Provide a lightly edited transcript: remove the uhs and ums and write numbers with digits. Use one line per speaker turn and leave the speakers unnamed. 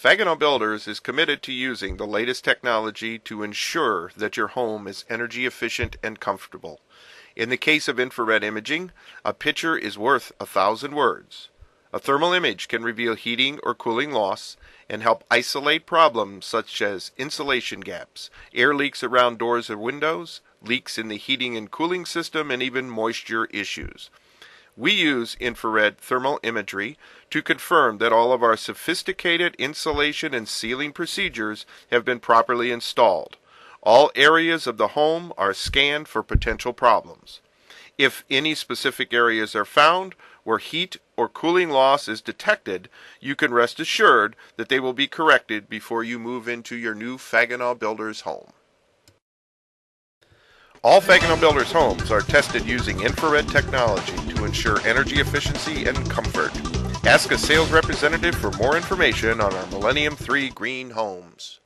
Fagonal Builders is committed to using the latest technology to ensure that your home is energy efficient and comfortable. In the case of infrared imaging, a picture is worth 1,000 words. A thermal image can reveal heating or cooling loss and help isolate problems such as insulation gaps, air leaks around doors or windows, leaks in the heating and cooling system, and even moisture issues. We use infrared thermal imagery to confirm that all of our sophisticated insulation and sealing procedures have been properly installed. All areas of the home are scanned for potential problems. If any specific areas are found where heat or cooling loss is detected, you can rest assured that they will be corrected before you move into your new Fagonal Builders home. All Fagonal Builders homes are tested using infrared technology to ensure energy efficiency and comfort. Ask a sales representative for more information on our Millennium 3 green homes.